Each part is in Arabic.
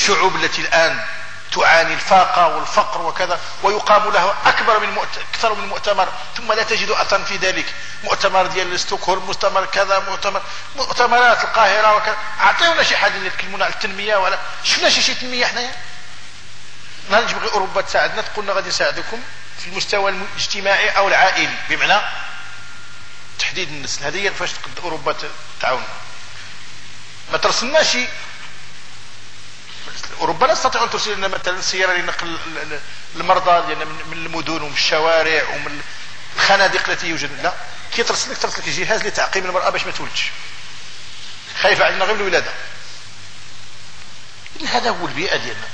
الشعوب التي الآن تعاني الفاقة والفقر وكذا، ويقام له أكثر من مؤتمر، ثم لا تجد أثرا في ذلك. مؤتمر ديال ستوكهولم، مؤتمر كذا، مؤتمرات القاهرة وكذا. أعطيونا شي حاجة اللي يتكلمون على التنمية، ولا شفنا شي تنمية حنايا؟ نهار نبغي أوروبا تساعدنا، تقولنا غادي نساعدكم في المستوى الاجتماعي أو العائلي، بمعنى تحديد النسل. هذه هي فاش تقد أوروبا تعاوننا. ما ترسلناش أوروبا لا تستطيع أن ترسل لنا مثلا سيارة لنقل المرضى من المدن ومن الشوارع ومن الخنادق التي يوجد. لا، كي ترسل لك جهاز لتعقيم المرأة باش ما تولدش، خايفة علينا غير الولادة. إذن هذا هو البيئة ديالنا.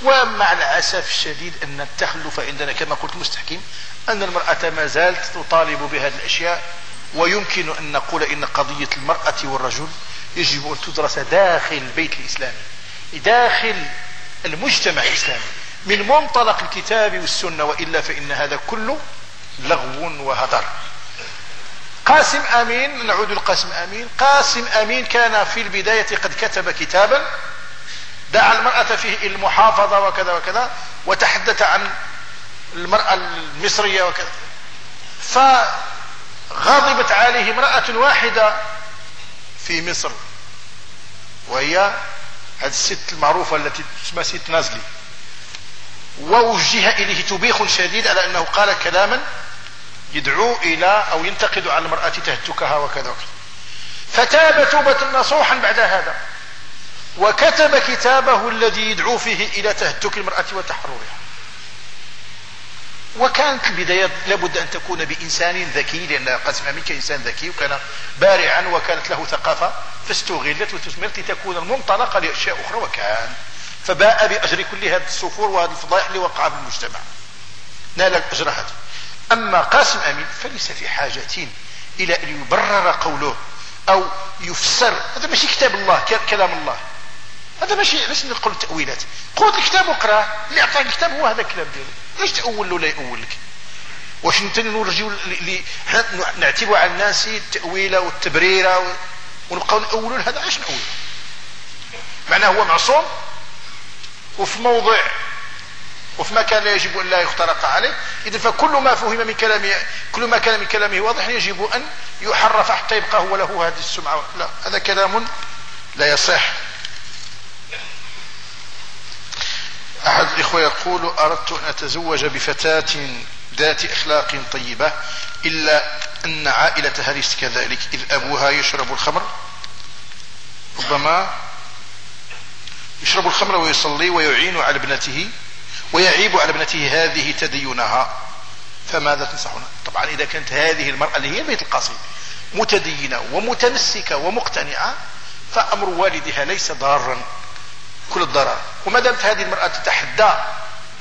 ومع الأسف الشديد أن التخلف عندنا كما قلت مستحكم، أن المرأة ما زالت تطالب بهذه الأشياء. ويمكن أن نقول إن قضية المرأة والرجل يجب أن تدرس داخل البيت الإسلامي، داخل المجتمع الإسلامي، من منطلق الكتاب والسنة، وإلا فإن هذا كله لغو وهدر. قاسم أمين، نعود لقاسم أمين. قاسم أمين كان في البداية قد كتب كتابا دعا المرأة فيه إلى المحافظة وكذا وكذا، وتحدث عن المرأة المصرية وكذا. فغضبت عليه امرأة واحدة في مصر، وهي هذه الست المعروفة التي تسمى ست نازلي، ووجه إليه توبيخ شديد على أنه قال كلاما يدعو إلى أو ينتقد على المرأة تهتكها وكذا وكذا. فتاب توبة نصوحا بعد هذا، وكتب كتابه الذي يدعو فيه إلى تهتك المرأة وتحررها. وكانت البداية لابد أن تكون بإنسان ذكي، لأن قاسم أمين كان إنسان ذكي وكان بارعا وكانت له ثقافة، فاستغلت وتثمرت لتكون المنطلقة لأشياء أخرى. وكان فباء بأجر كل هذه السفور وهذه الفضائح اللي وقع في المجتمع، نال الأجر هذا. أما قاسم أمين فليس في حاجة إلى أن يبرر قوله أو يفسر. هذا ماشي كتاب الله، كلام الله. هذا ماشي، علاش نقول تأويلات؟ خذ الكتاب وقراه، اللي أعطاك الكتاب هو هذا الكلام ديالو، علاش تأول له لا يأول لك؟ واش انت نرجعوا نعتبوا على الناس التأويله والتبريره ونبقاو نأولوا هذا؟ علاش نأول؟ معناه هو معصوم وفي موضع وفي مكان لا يجب ان لا يخترق عليه. اذا فكل ما فهم من كلامه، كل ما كان من كلامه واضح، يجب ان يحرف حتى يبقى هو له هذه السمعه. لا، هذا كلام لا يصح. احد الاخوه يقول: اردت ان اتزوج بفتاه ذات اخلاق طيبه، الا ان عائلتها ليست كذلك، اذ ابوها يشرب الخمر، ربما يشرب الخمر ويصلي ويعين على ابنته ويعيب على ابنته هذه تدينها، فماذا تنصحنا؟ طبعا إذا كانت هذه المرأة اللي هي بيت القصيد متدينة ومتمسكة ومقتنعة، فأمر والدها ليس ضارا كل الضرر. وما دامت هذه المرأة تتحدى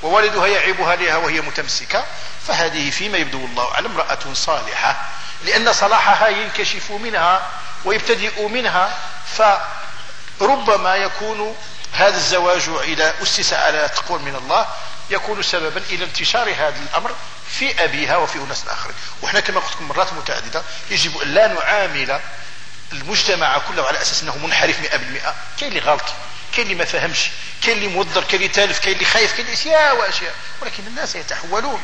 ووالدها يعيبها لها وهي متمسكة، فهذه فيما يبدو الله أعلم امرأة صالحة، لأن صلاحها ينكشف منها ويبتدئ منها. فربما يكون هذا الزواج إذا أسس على تقوى من الله يكون سببا إلى انتشار هذا الأمر في أبيها وفي أناس آخرين. وإحنا كما قلت لكم مرات متعددة يجب أن لا نعامل المجتمع كله على أساس أنه منحرف 100%. كاين اللي غلط، كاين اللي ما فهمش، كاين اللي موضر، كاين اللي تالف، كاين اللي خايف، كاين أشياء وأشياء، ولكن الناس يتحولون.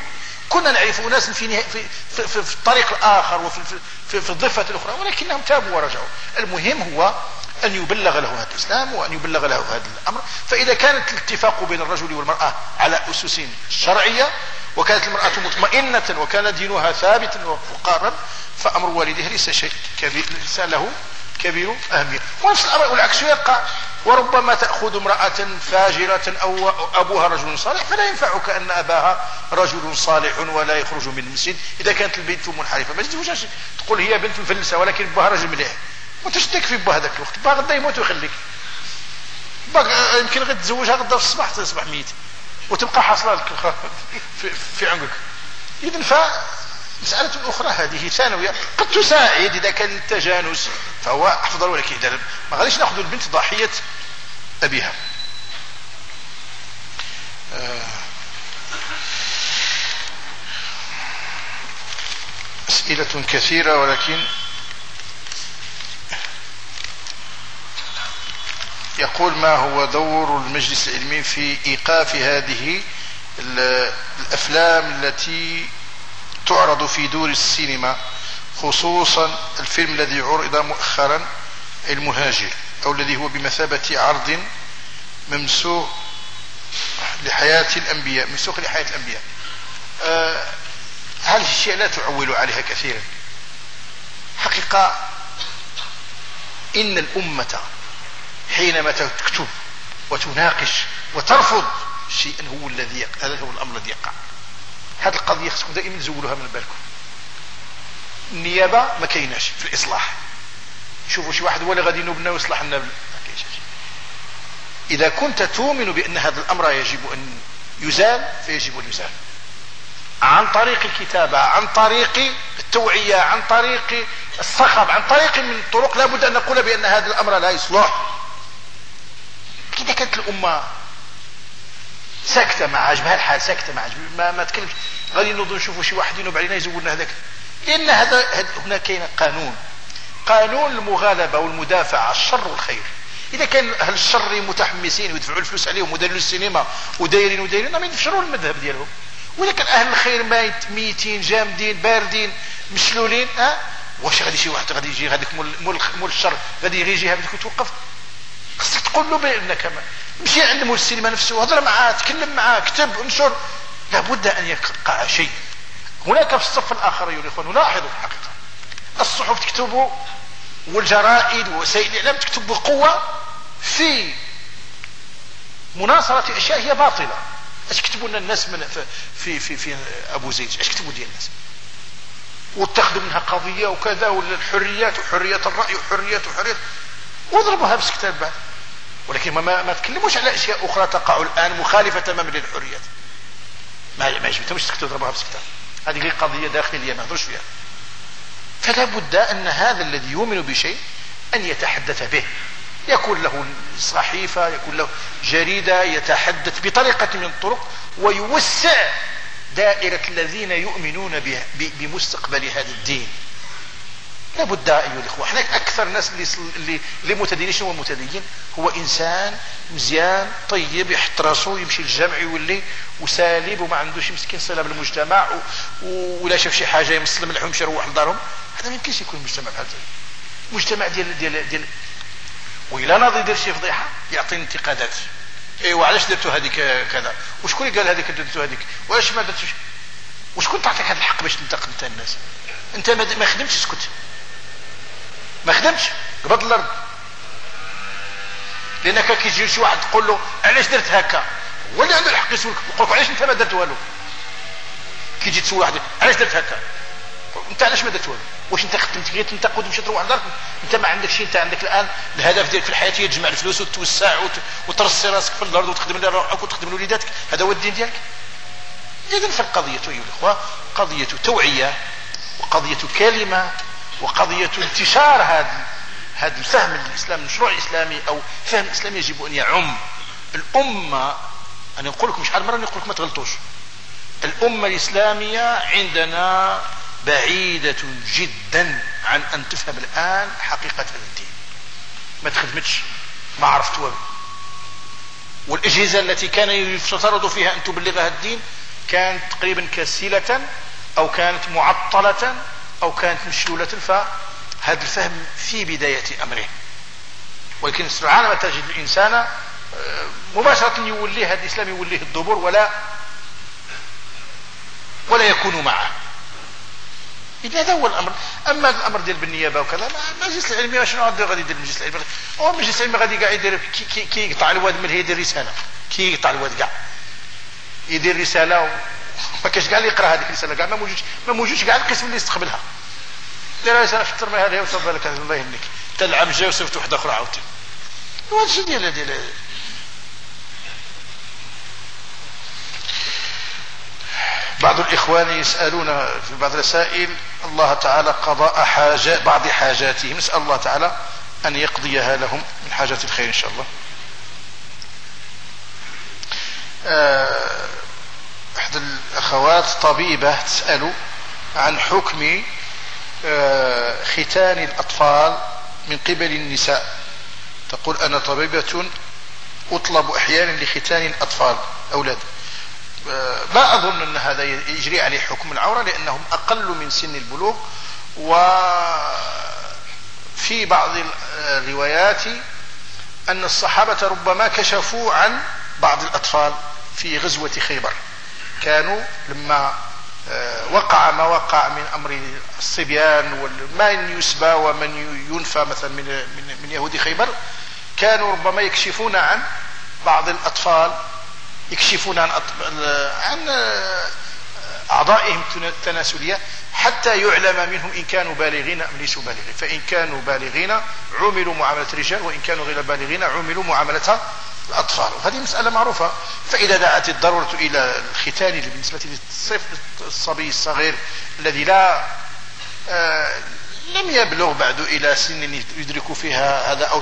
كنا نعرف أناس في الطريق الآخر وفي الضفة الأخرى، ولكنهم تابوا ورجعوا. المهم هو أن يبلغ له هذا الإسلام وأن يبلغ له هذا الأمر. فإذا كانت الاتفاق بين الرجل والمرأة على أسس شرعية، وكانت المرأة مطمئنة وكان دينها ثابتا وقارا، فأمر والدها ليس شيء كبير، ليس له كبير أهمية. ونفس الأمر والعكس يقع. وربما تأخذ امرأة فاجرة أو أبوها رجل صالح، فلا ينفعك أن أباها رجل صالح ولا يخرج من المسجد إذا كانت البنت منحرفة. ما تجوش تقول هي بنت مفلسة ولكن أبوها رجل مليح، وتشتك في بها هذاك الوقت، با غدا يموت ويخليك، يمكن غير تتزوجها غدا في الصباح تصبح ميت وتبقى حاصله لك في عنقك. اذا فمساله اخرى هذه ثانويه، قد تساعد اذا كان التجانس فهو افضل، ولكن اذا ما غاديش ناخذ البنت ضحيه ابيها. اسئله كثيره، ولكن يقول: ما هو دور المجلس العلمي في إيقاف هذه الأفلام التي تعرض في دور السينما، خصوصا الفيلم الذي عرض مؤخرا المهاجر، أو الذي هو بمثابة عرض ممسوح لحياة الأنبياء، منسوخ لحياة الأنبياء. هذه الشيء لا تعول عليها كثيرا. حقيقة إن الأمة حينما تكتب وتناقش وترفض شيئا هو الذي هذا هو الأمر الذي يقع. هذه القضية خصكم دائما تزولوها من بالكم. النيابة ما كايناش في الإصلاح. شوفوا شي واحد هو اللي غادي ينوبنا ويصلح لنا، ما كاينش. إذا كنت تؤمن بأن هذا الأمر يجب أن يزال فيجب أن يزال عن طريق الكتابة، عن طريق التوعية، عن طريق الصخب، عن طريق من الطرق. لا بد أن نقول بأن هذا الأمر لا يصلح. إذا كانت الأمة ساكتة ما عجبها الحال، ساكتة ما عجبها ما تكلمش، غادي نوضوا نشوفوا شي واحد ينوب علينا يزولنا هذاك. لأن هنا كاين قانون المغالبة والمدافع على الشر والخير. إذا كان أهل الشر متحمسين ويدفعوا الفلوس عليهم وداروا السينما ودايرين ما ينفشروا المذهب ديالهم، وإذا كان أهل الخير ميتين جامدين باردين مشلولين، واش غادي شي واحد غادي يجي هذاك مول الشر غادي يجي هذاك ويتوقف؟ خصك تقول له بأنك مشي عند مول السينما نفسه، هضر معاه، تكلم معاه، كتب، انشر. لابد أن يقع شيء. هناك في الصف الآخر يا إخوان نلاحظ الحقيقة الصحف تكتب والجرائد ووسائل الإعلام تكتب بقوة في مناصرة أشياء هي باطلة. اش كتبوا لنا الناس من في أبو زيد؟ اش كتبوا ديال الناس؟ واتخذوا منها قضية وكذا، ولا الحريات وحرية الرأي وحريات واضربوها بسكتات بعد. ولكن ما تكلموش على أشياء أخرى تقع الآن مخالفة تماما للحريات. ما يجبتهمش تكتبوا تضربوها بسكتات. هذه هي قضية داخلية ما نهضرش فيها. فلا بد أن هذا الذي يؤمن بشيء أن يتحدث به، يكون له صحيفة، يكون له جريدة، يتحدث بطريقة من الطرق ويوسع دائرة الذين يؤمنون بمستقبل هذا الدين. لا بد أيها الأخوة. احنا أكثر الناس اللي متدينين، هو متدين هو إنسان مزيان طيب يحط راسو يمشي للجامع يولي وسالب وما عندوش مسكين صلة بالمجتمع، ولا شاف شي حاجة يمسلم لهم يمشي يروح لدارهم. هذا ما يمكنش يكون مجتمع بحال هذا. مجتمع ديال وإلا ناضي يدير شي فضيحة يعطيني انتقادات. ايوا علاش درتوا هذيك كذا؟ وشكون اللي قال هذيك درتوا هذيك؟ وعلاش ما درتوش؟ وشكون تعطيك هذا الحق باش تنتقد انت الناس؟ انت ما خدمتش، اسكت، ما خدمتش، قبض الارض. لانك كيجي شي واحد تقول له علاش درت هكا، هو اللي عنده الحق يسولك، يقول لك علاش انت ما درت والو. كيجي تسول واحد علاش درت هكا، انت علاش ما درت والو؟ واش انت خدمت غير تنتقد ومشي تروح لدارك؟ انت ما عندك شيء. انت عندك الان الهدف ديالك في الحياه هي تجمع الفلوس وتوسع وترصي راسك في الارض وتخدم لروحك وتخدم لوليداتك. هذا هو الدين ديالك. اذا فالقضيه ايها الاخوه قضيه توعيه، وقضيه كلمه، وقضيه انتشار هذا الفهم الاسلامي، المشروع الاسلامي او فهم الاسلامي يجب ان يعم الامه. انا نقول لكم شحال مره نقول لكم ما تغلطوش. الامه الاسلاميه عندنا بعيدة جدا عن أن تفهم الآن حقيقة هذا الدين. ما تخدمتش، ما عرفت والو. والأجهزة التي كان يفترض فيها أن تبلغها الدين كانت تقريبا كاسلة أو كانت معطلة أو كانت مشلولة. فهذا الفهم في بداية أمره، ولكن سرعان ما تجد الإنسان مباشرة يوليه هذا الإسلام، يوليه الدبر ولا يكون معه. إذا هذا هو الأمر. أما الأمر ديال بالنيابة وكذا، المجلس العلمي شنو غادي يدير المجلس العلمي؟ هو المجلس العلمي غادي قاعد يدير كي يقطع الواد من يدير رسالة، كي يقطع الواد كاع يدير رسالة وما كاش كاع اللي يقرا هذيك الرسالة كاع، ما موجودش كاع القسم اللي يستقبلها. دير رسالة في الترمي هذه وصافي لك الله يهنيك، حتى العام الجاي وصيفط واحدة أخرى عاوتاني. وهذا الشيء ديال بعض الإخوان يسألون في بعض الرسائل الله تعالى قضاء بعض حاجاتهم، نسأل الله تعالى أن يقضيها لهم من حاجات الخير إن شاء الله. أحد الأخوات طبيبة تسأل عن حكم ختان الأطفال من قبل النساء تقول أنا طبيبة أطلب أحيانا لختان الأطفال أولاد. لا أظن أن هذا يجري عليه حكم العورة لأنهم أقل من سن البلوغ. وفي بعض الروايات أن الصحابة ربما كشفوا عن بعض الأطفال في غزوة خيبر، كانوا لما وقع ما وقع من أمر الصبيان ومن يسبى ومن ينفى مثلا من يهود خيبر، كانوا ربما يكشفون عن بعض الأطفال، يكشفون عن أعضائهم التناسلية حتى يعلم منهم إن كانوا بالغين أم ليسوا بالغين. فإن كانوا بالغين عملوا معاملة الرجال، وإن كانوا غير بالغين عملوا معاملة الأطفال. وهذه مسألة معروفة. فإذا دعت الضرورة إلى الختان بالنسبة للصبي الصغير الذي لم يبلغ بعد إلى سن يدرك فيها هذا أو